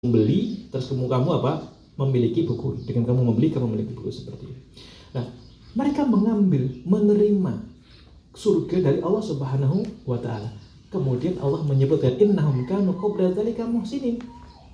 membeli, terus kamu apa? Memiliki buku. Dengan kamu membeli, kamu memiliki buku seperti itu. Nah, mereka mengambil, menerima surga dari Allah Subhanahu wa Ta'ala. Kemudian Allah menyebutkan innahum kanu qabla dzalika muhsinin.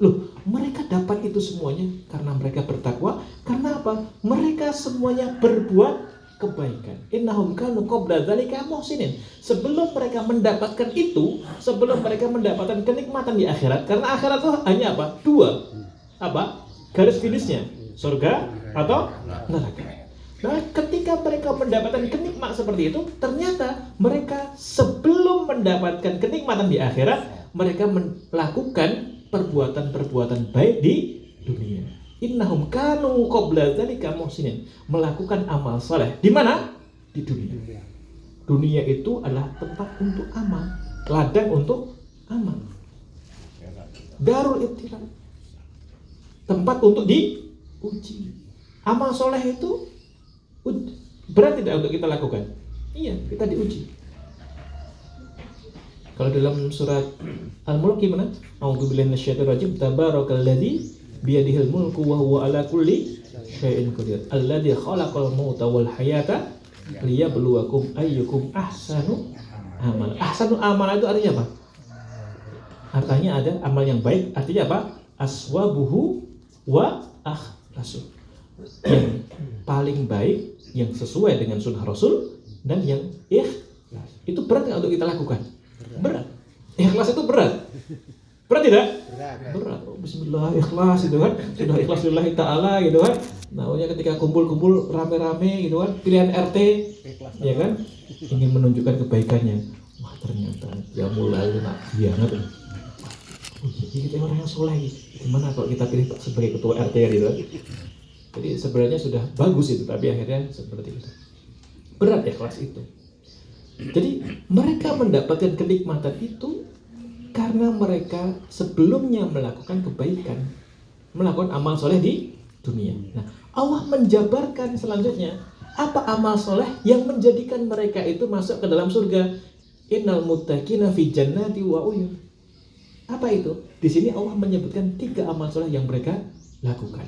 Loh, mereka dapat itu semuanya karena mereka bertakwa. Karena apa? Mereka semuanya berbuat kebaikan. Innahum kanu qabla dzalika muhsinin. Sebelum mereka mendapatkan itu, sebelum mereka mendapatkan kenikmatan di akhirat, karena akhirat itu hanya apa? Dua. Apa? Garis finishnya, surga atau neraka. Nah, ketika mereka mendapatkan kenikmatan seperti itu, ternyata mereka sebelum mendapatkan kenikmatan di akhirat, mereka melakukan perbuatan-perbuatan baik di dunia. Innahum kanu qabla dzalika muhsinin, melakukan amal saleh. Di mana? Di dunia. Dunia itu adalah tempat untuk amal, ladang untuk amal. Darul ibtila, tempat untuk diuji. Amal soleh itu berat tidak untuk kita lakukan? Iya, kita diuji. Kalau dalam surat Al-Mulk gimana? A'udzubillahi minasyaitonir rajim. Tabarakalladzi biyadihil mulku wa huwa ala kulli syai'in qadir. Alladzi khalaqal mauta wal hayata liyabluwakum ayyukum ahsanu amal. Ahsanu amal itu artinya apa? Artinya ada amal yang baik, artinya apa? Aswabuhu wa akhlasu. Yang paling baik, yang sesuai dengan sunnah Rasul, dan yang ikhlas. Itu berat nggak untuk kita lakukan? Berat. Ikhlas itu berat. Berat tidak? Berat. Oh, bismillah, ikhlas gitu kan. Sudah ikhlas lillahi ta'ala gitu kan. Nah, ketika kumpul-kumpul rame-rame gitu kan, pilihan RT ya kan, ingin menunjukkan kebaikannya. Wah, ternyata ya mulai nak banget. Oh, kita orang yang soleh. Gimana kalau kita pilih sebagai ketua RT gitu kan? Jadi sebenarnya sudah bagus itu, tapi akhirnya seperti itu. Berat ya kelas itu. Jadi mereka mendapatkan kenikmatan itu karena mereka sebelumnya melakukan kebaikan, melakukan amal soleh di dunia. Nah, Allah menjabarkan selanjutnya apa amal soleh yang menjadikan mereka itu masuk ke dalam surga. Innal muttaqina fi jannati wa uyun. Apa itu? Di sini Allah menyebutkan 3 amal soleh yang mereka lakukan.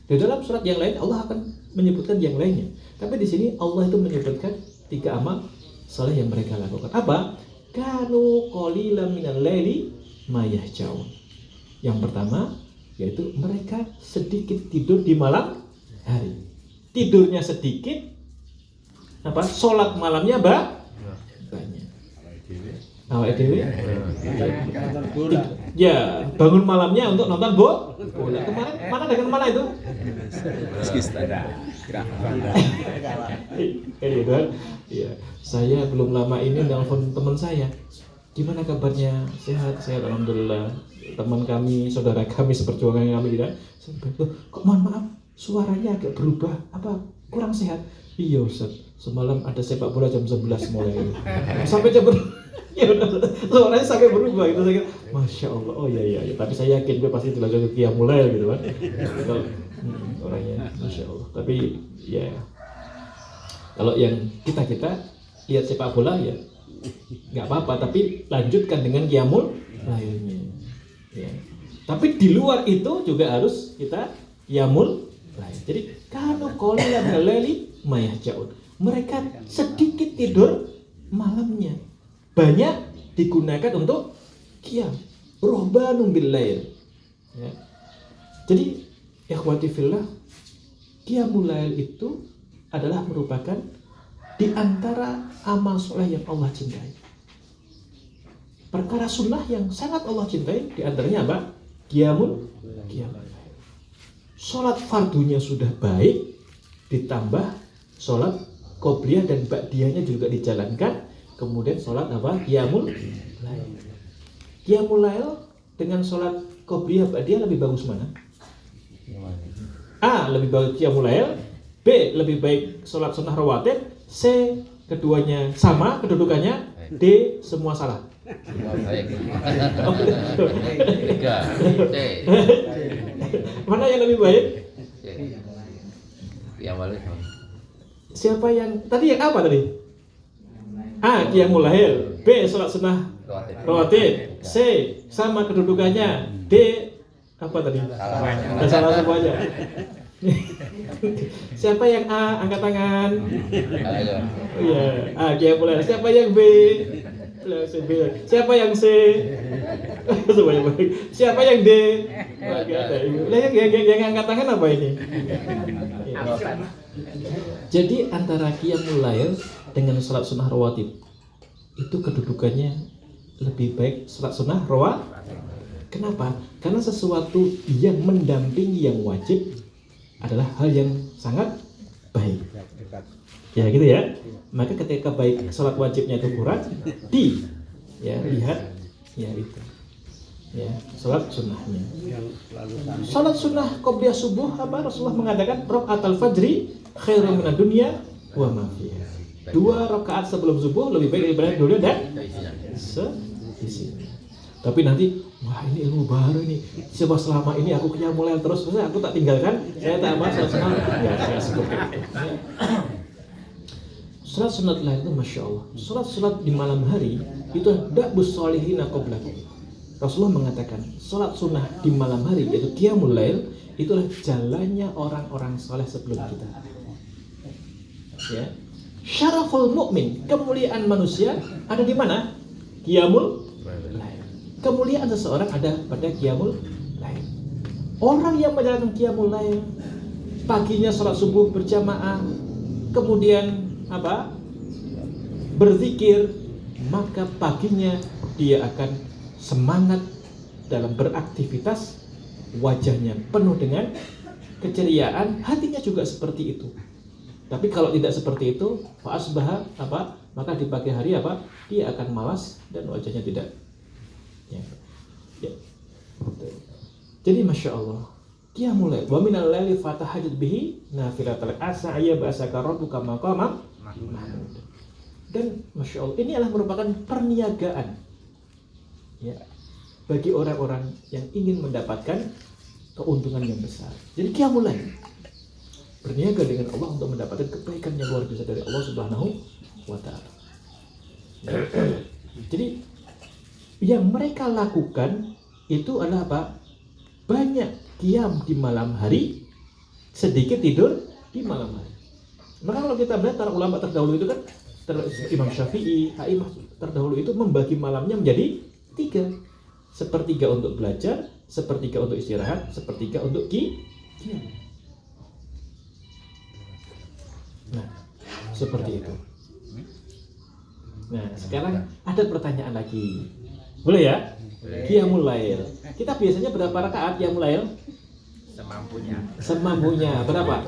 Di dalam surat yang lain Allah akan menyebutkan yang lainnya. Tapi di sini Allah itu menyebutkan 3 amal soleh yang mereka lakukan. Apa? Kanu qalilan minal laili ma yahjaun. Yang pertama yaitu mereka sedikit tidur di malam hari. Tidurnya sedikit, apa? Sholat malamnya banyak. Awak dewe? Ya, bangun malamnya untuk nonton bola. Kemarin mana dengan mana itu? Ya, saya belum lama ini nelpon teman saya. Gimana kabarnya? Sehat, alhamdulillah. Teman kami, saudara kami seperjuangan kami tidak. Kok mohon maaf, suaranya agak berubah. Apa? Kurang sehat? Iya Ustaz, semalam ada sepak bola jam 11 mulai. Sampai jam suaranya sampai berubah gitu. Saya kira, Masya Allah, oh iya, tapi saya yakin gue pasti belajar ke Qiyamul Lail gitu kan. Orangnya Masya Allah. Tapi ya, kalau yang kita lihat sepak bola ya nggak apa-apa, tapi lanjutkan dengan Qiyamul Lailnya. Ya. Tapi di luar itu juga harus kita Qiyamul Lail. Jadi kanu qalilan minal laili ma yahjaun. Mereka sedikit tidur malamnya, banyak digunakan untuk qiyam, ruhbanun bil lail. Ya. Jadi ikhwati fillah, qiyamul lail itu adalah merupakan di antara amal soleh yang Allah cintai. Perkara sunnah yang sangat Allah cintai di antaranya apa? Qiyamul lail. Salat fardunya sudah baik, ditambah salat qobliyah dan ba'diyahnya juga dijalankan. Kemudian sholat apa? Qiyamul Lail. Qiyamul Lail dengan sholat qobliyah ba'diyah lebih bagus mana? A. Lebih bagus Qiyamul Lail. B. Lebih baik sholat sunnah rawatib. C. Keduanya sama kedudukannya. D. Semua salah. Mana yang lebih baik? Siapa yang tadi yang apa tadi? A. Qiyamul Lail. B. Salat sunnah rawatib. C. Sama kedudukannya. D. Apa tadi? Salah. Salah semuanya. Siapa yang A? Angkat tangan. Ayo. Iya, Qiyamul Lail. Siapa yang B? Siapa yang C? Semuanya baik. Siapa yang D? Lah yang angkat tangan apa ini? Jadi antara Qiyamul Lail dengan sholat sunnah rawatib itu kedudukannya lebih baik sholat sunnah rawatib. Kenapa? Karena sesuatu yang mendampingi yang wajib adalah hal yang sangat baik. Ya gitu ya. Maka ketika baik sholat wajibnya itu kurang, lihat ya itu. Ya, sholat sunnahnya. Sholat sunnah qobliyah subuh apa Rasulullah mengatakan rakaatul fajri khairun minad dunya wa ma fiha. 2 rakaat sebelum subuh lebih baik daripada dunia dan seisinya. Tapi nanti wah ini ilmu baru ini. Coba selama ini aku Qiyamul Lail terus, aku tak tinggalkan, saya tak amal sholat sunnah. Ya, saya seperti itu. Sholat sunat lain itu Masya Allah. Sholat di malam hari itu da'bus sholihina qablakum. Rasulullah mengatakan sholat sunnah di malam hari yaitu Qiyamul Lail itulah jalannya orang-orang soleh sebelum kita. Ya. Syaraful mu'min, kemuliaan manusia ada di mana? Qiyamul Lail. Kemuliaan seseorang ada pada Qiyamul Lail. Orang yang menjalankan Qiyamul Lail, paginya sholat subuh berjamaah, kemudian berzikir, maka paginya dia akan semangat dalam beraktivitas, wajahnya penuh dengan keceriaan, hatinya juga seperti itu. Tapi kalau tidak seperti itu, fa'asbaha maka di pagi hari dia akan malas dan wajahnya tidak. Ya. Jadi Masya Allah, Qiyamul Lail wa minal laili fatahajjad bihi nafilatal asa ayya ba'asaka rabbuka maqamam mahmud. Dan Masya Allah, ini adalah merupakan perniagaan ya, bagi orang-orang yang ingin mendapatkan keuntungan yang besar. Jadi Qiyamul Lail berniaga dengan Allah untuk mendapatkan kebaikan yang luar biasa dari Allah Subhanahu wa Ta'ala. Jadi yang mereka lakukan itu adalah apa? Banyak qiyam di malam hari, sedikit tidur di malam hari. Maka kalau kita melihat para ulama terdahulu itu kan, Imam Syafi'i, A'imah terdahulu itu membagi malamnya menjadi 3. Sepertiga untuk belajar, sepertiga untuk istirahat, sepertiga untuk qiyam. Nah, seperti itu. Nah, sekarang ada pertanyaan lagi. Boleh ya? Qiyamul Lail. Kita biasanya berapa rakaat Qiyamul Lail? Semampunya. Berapa?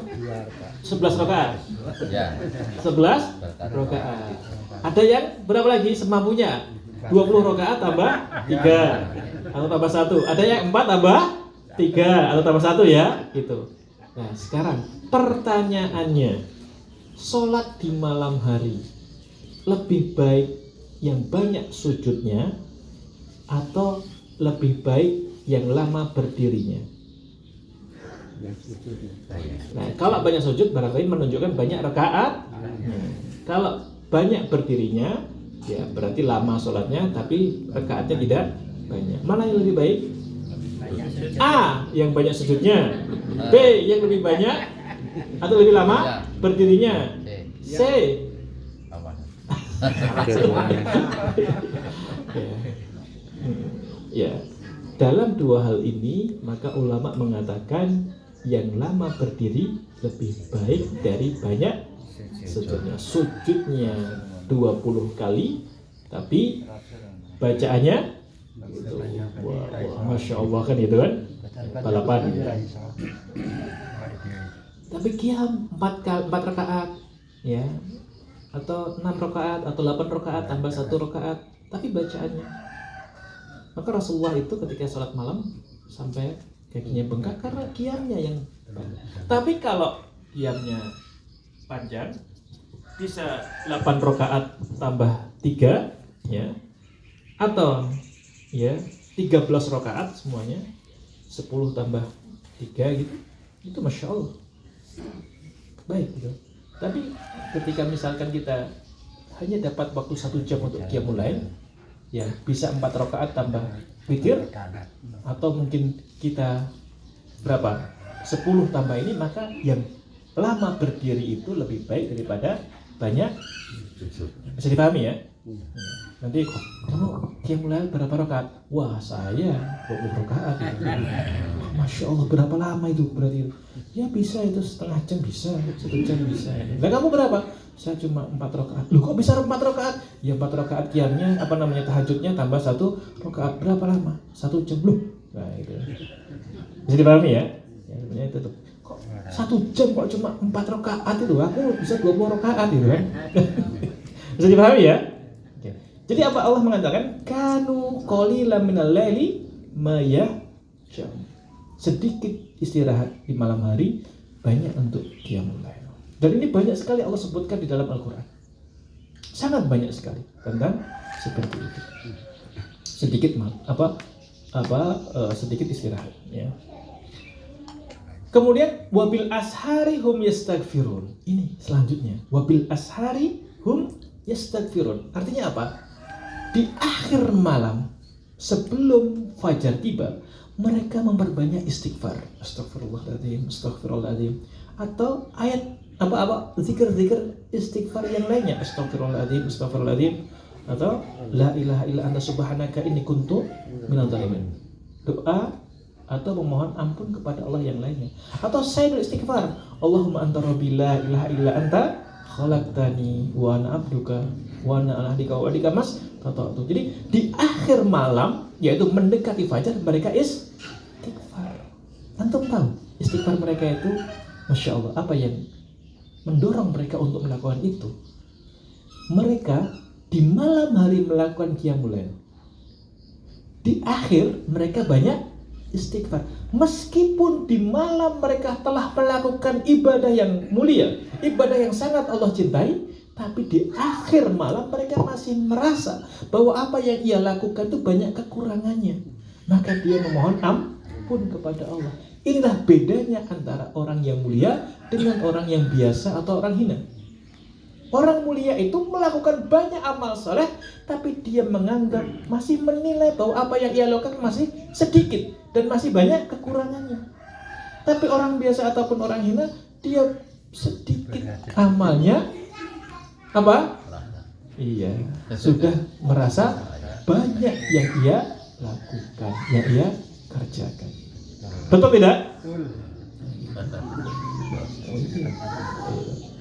11 rakaat. Ya. 11 rakaat. Ada yang berapa lagi semampunya? 20 rakaat tambah 3 atau tambah 1. Ada yang 4 tambah 3 atau tambah 1 ya? Gitu. Nah, sekarang pertanyaannya, sholat di malam hari lebih baik yang banyak sujudnya atau lebih baik yang lama berdirinya? Nah, kalau banyak sujud berarti menunjukkan banyak rakaat. Kalau banyak berdirinya, ya berarti lama sholatnya tapi rakaatnya tidak banyak. Mana yang lebih baik? A, yang banyak sujudnya. B, yang lebih banyak atau lebih lama berdirinya. C. Ya, dalam 2 hal ini maka ulama mengatakan yang lama berdiri lebih baik dari banyak sujudnya. Sujudnya 20 kali tapi bacaannya gitu. Wah, Masya Allah kan itu kan balapan. Tapi qiyam 4 rakaat ya, atau 6 rakaat atau 8 rakaat tambah 1 rakaat tapi bacaannya. Maka Rasulullah itu ketika sholat malam sampai kakinya bengkak karena qiyamnya yang banyak. Tapi kalau qiyamnya panjang bisa 8 rakaat tambah 3 ya, atau ya 13 rakaat semuanya 10 tambah 3 gitu, itu Masya Allah baik gitu. Tapi ketika misalkan kita hanya dapat waktu 1 jam untuk Qiyamul Lail, ya bisa 4 rakaat tambah witir, atau mungkin kita berapa 10 tambah ini, maka yang lama berdiri itu lebih baik daripada banyak. Bisa dipahami ya? Nanti kamu qiyamul lail berapa rakaat? Wah, saya 20 rakaat gitu. Masya Allah, berapa lama itu berarti? Ya bisa itu setengah jam bisa, 1 jam bisa. Nah kamu berapa? Saya cuma 4 rakaat. Loh kok bisa 4 rakaat? Ya 4 rakaat qiyamnya tahajudnya tambah 1 rakaat. Berapa lama? 1 jam. Loh. Nah itu. Bisa dipahami ya? Ya sebenarnya itu tuh. Kok 1 jam kok cuma 4 rakaat itu? Aku bisa 20 rakaat gitu kan? Bisa dipahami ya? Oke. Jadi apa Allah mengatakan? Kanu qalilan minal laili ma yahja'un. Sedikit istirahat di malam hari, banyak untuk qiyamul lail. Dan ini banyak sekali Allah sebutkan di dalam Al-Quran. Sangat banyak sekali tentang seperti itu. Sedikit sedikit istirahat. Ya. Kemudian wabil ashari hum yastaghfirun. Ini selanjutnya. Wabil ashari hum yastaghfirun. Artinya apa? Di akhir malam sebelum fajar tiba, mereka memperbanyak istighfar. Astagfirullahaladzim, astagfirullahaladzim. Atau ayat zikir-zikir istighfar yang lainnya. Astagfirullahaladzim, astagfirullahaladzim. Atau la ilaha illa anta subhanaka inni kuntu minadh dhalimin. Doa atau memohon ampun kepada Allah yang lainnya. Atau sayyidul istighfar. Allahumma anta rabbi la ilaha illa anta khalaqtani wa ana abduka wa ana ala ahdika wa wa'dika mastata'tu. Jadi di akhir malam, yaitu mendekati fajar, mereka istighfar. Antum tahu istighfar mereka itu, Masya Allah, apa yang mendorong mereka untuk melakukan itu? Mereka di malam hari melakukan qiyamul lail. Di akhir mereka banyak istighfar. Meskipun di malam mereka telah melakukan ibadah yang mulia, ibadah yang sangat Allah cintai, tapi di akhir malam mereka masih merasa bahwa apa yang ia lakukan itu banyak kekurangannya. Maka dia memohon ampun kepada Allah. Inilah bedanya antara orang yang mulia dengan orang yang biasa atau orang hina. Orang mulia itu melakukan banyak amal soleh, tapi dia menganggap, masih menilai bahwa apa yang ia lakukan masih sedikit dan masih banyak kekurangannya. Tapi orang biasa ataupun orang hina, dia sedikit amalnya, iya, sudah merasa banyak yang ia lakukan, yang ia kerjakan. Betul tidak?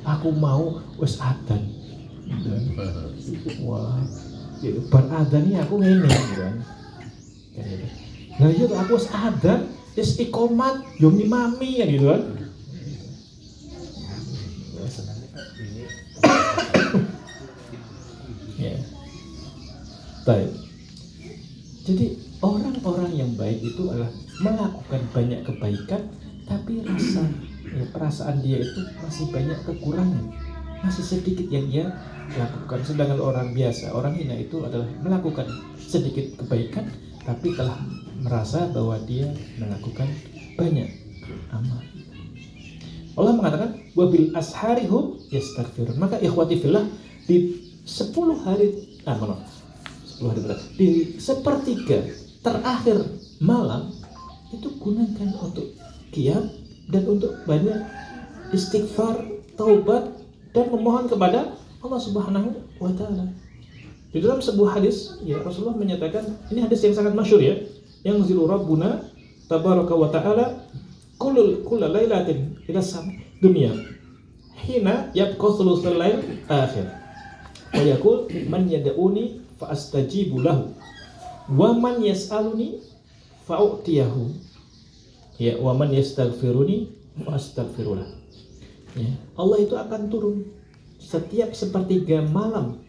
Aku mau wes adzan. Wah, bar adzan ini aku ngene kan. Nah iya aku wes adzan, istiqomat, yo ngimami ya gitu kan. Ya. Baik. Jadi orang-orang yang baik itu adalah melakukan banyak kebaikan, tapi perasaan dia itu masih banyak kekurangan, masih sedikit yang dia lakukan. Sedangkan orang biasa, orang hina itu adalah melakukan sedikit kebaikan, tapi telah merasa bahwa dia melakukan banyak amal. Allah mengatakan wabil asharihum yastaghfirun. Maka ikhwati fillah, di 10 hari berarti di sepertiga terakhir malam itu gunakan untuk qiyam dan untuk banyak istighfar, taubat, dan memohon kepada Allah Subhanahu wa Ta'ala. Di dalam sebuah hadis, ya, Rasulullah menyatakan, ini hadis yang sangat masyhur ya, yang zilu rabbuna tabaraka wa ta'ala kulla lailatin ila dunya hina yabqa thuluthul lail akhir wa yaqul man yad'uni fa astajibu lahu wa man yas'aluni fa u'tiyahu ya wa man yastaghfiruni fa astaghfirulah. Ya, Allah itu akan turun setiap sepertiga malam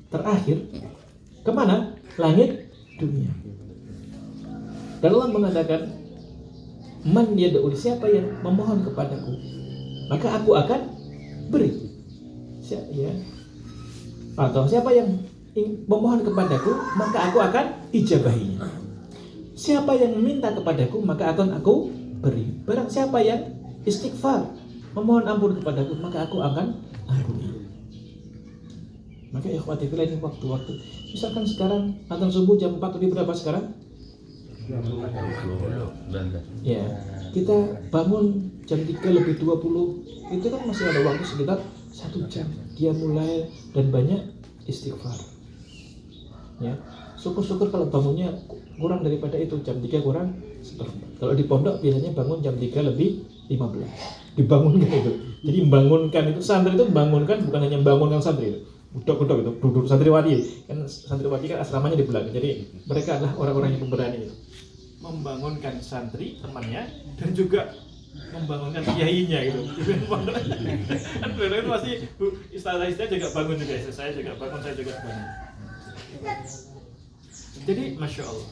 terakhir kemana? Langit dunia. Dan Allah mengatakan, man yad'uni, siapa yang memohon kepadaku, maka aku akan beri. Ya. Atau siapa yang memohon kepadaku, maka aku akan ijabahinya. Siapa yang meminta kepadaku, maka akan aku beri. Barang siapa yang istighfar, memohon ampun kepadaku, maka aku akan ampuni. Maka ikhwati fillah, ini waktu-waktu. Misalkan sekarang adzan subuh jam 4 lebih berapa sekarang? Ya, kita bangun jam 3:20 itu kan masih ada waktu sekitar 1 jam. Dia mulai dan banyak istighfar. Ya, syukur-syukur kalau bangunnya kurang daripada itu, jam 3 kurang seperempat. Kalau di pondok biasanya bangun jam 3:15. Dibangunkan itu. Jadi membangunkan itu, santri itu membangunkan, bukan hanya membangunkan santri itu. Udok-udok itu, duduk santriwati. Kan santriwati kan asramanya di belakang. Jadi mereka adalah orang-orang yang pemberani itu. Membangunkan santri temannya dan juga membangunkan kiainya gitu. Kan itu masih istilah-istilah juga bangun juga. Saya juga bangun, saya juga bangun. Jadi masya Allah.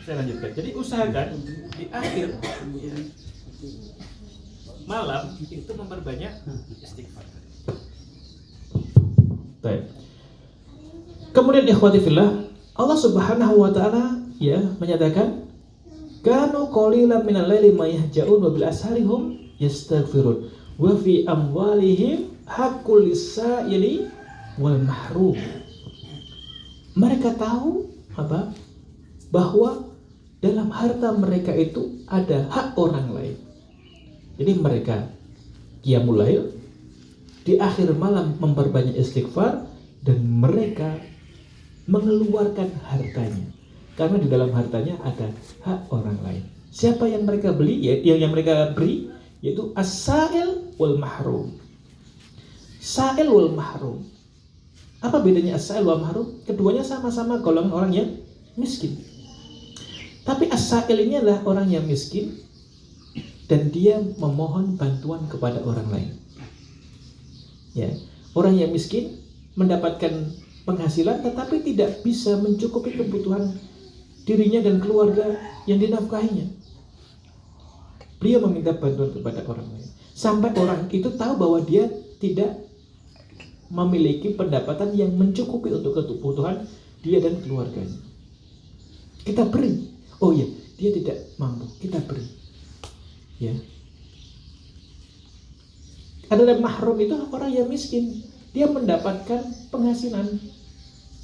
Saya lanjutkan. Jadi usahakan di akhir malam itu memperbanyak istighfar. Baik. Kemudian ikhwati fillah, Allah Subhanahu wa taala ya menyatakan kanu qalilan minal laili ma yahja'un wa bil asharihum yastaghfirun wa fi amwalihim haqqul lis-sa'ili wal mahrum. Mereka tahu apa? Bahwa dalam harta mereka itu ada hak orang lain. Jadi mereka qiyamul lail di akhir malam memperbanyak istighfar dan mereka mengeluarkan hartanya karena di dalam hartanya ada hak orang lain. Siapa yang mereka beli? Yang mereka beri yaitu as-sa'il wal mahrum. Sa'il wal mahrum. Apa bedanya as-sa'il wal mahrum? Keduanya sama-sama golongan orang yang miskin. Tapi as-sa'il ini adalah orang yang miskin dan dia memohon bantuan kepada orang lain. Ya, orang yang miskin mendapatkan penghasilan tetapi tidak bisa mencukupi kebutuhan dirinya dan keluarga yang dinafkahinya. Beliau meminta bantuan kepada orang lain. Sampai orang itu tahu bahwa dia tidak memiliki pendapatan yang mencukupi untuk kebutuhan dia dan keluarganya. Kita beri. Oh iya, dia tidak mampu, kita beri. Ya. Adalah mahrum itu orang yang miskin. Dia mendapatkan penghasilan.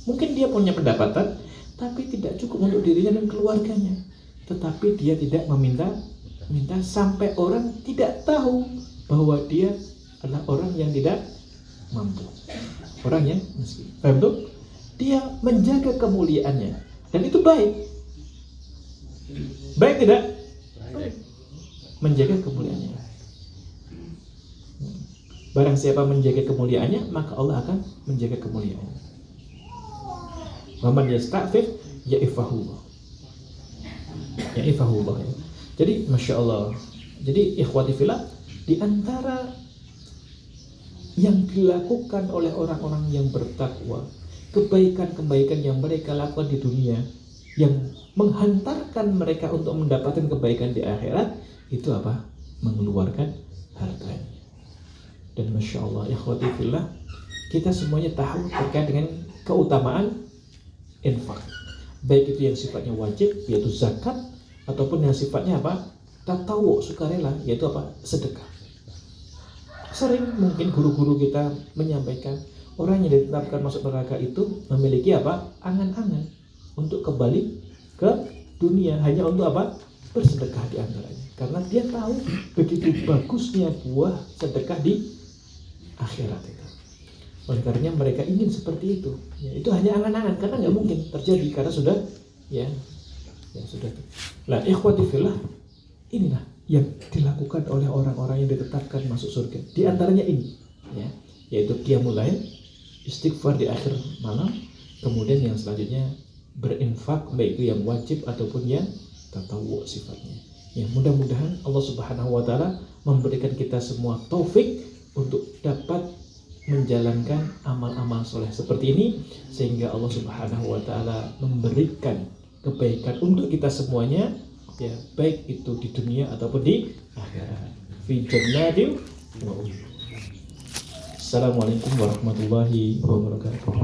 Mungkin dia punya pendapatan, tapi tidak cukup untuk dirinya dan keluarganya. Tetapi dia tidak minta sampai orang tidak tahu bahwa dia adalah orang yang tidak mampu. Orang yang miskin. Paham tuh? Dia menjaga kemuliaannya. Dan itu baik. Baik tidak? Baik. Menjaga kemuliaannya. Barang siapa menjaga kemuliaannya, maka Allah akan menjaga kemuliaannya. Waman yasta'fif ya'ifahullah. Ya'ifahullah ya. Jadi masya Allah. Jadi ikhwati fillah, di antara yang dilakukan oleh orang-orang yang bertakwa, kebaikan-kebaikan yang mereka lakukan di dunia yang menghantarkan mereka untuk mendapatkan kebaikan di akhirat, itu apa? Mengeluarkan hartanya. Dan masya Allah, ikhwati fillah, kita semuanya tahu terkait dengan keutamaan infak, baik itu yang sifatnya wajib yaitu zakat, ataupun yang sifatnya apa? Tatawu, sukarela, yaitu apa? Sedekah. Sering mungkin guru-guru kita menyampaikan orang yang ditetapkan masuk neraka itu memiliki apa? Angan-angan untuk kembali ke dunia hanya untuk apa? Bersedekah di antaranya. Karena dia tahu begitu bagusnya buah sedekah di akhirat itu. Oleh karenanya mereka ingin seperti itu. Ya, itu hanya angan-angan karena nggak mungkin terjadi karena sudah sudah. Lah ikhwati fillah, inilah yang dilakukan oleh orang-orang yang ditetapkan masuk surga. Di antaranya ini, ya, yaitu qiyamul lail, istighfar di akhir malam, kemudian yang selanjutnya berinfak baik itu yang wajib ataupun yang tatawwu sifatnya. Ya, mudah-mudahan Allah Subhanahu wa taala memberikan kita semua taufik untuk dapat menjalankan amal-amal soleh seperti ini, sehingga Allah Subhanahu wa taala memberikan kebaikan untuk kita semuanya, ya, baik itu di dunia ataupun di akhirat. Fi jannatin wa uyun. Assalamualaikum warahmatullahi wabarakatuh.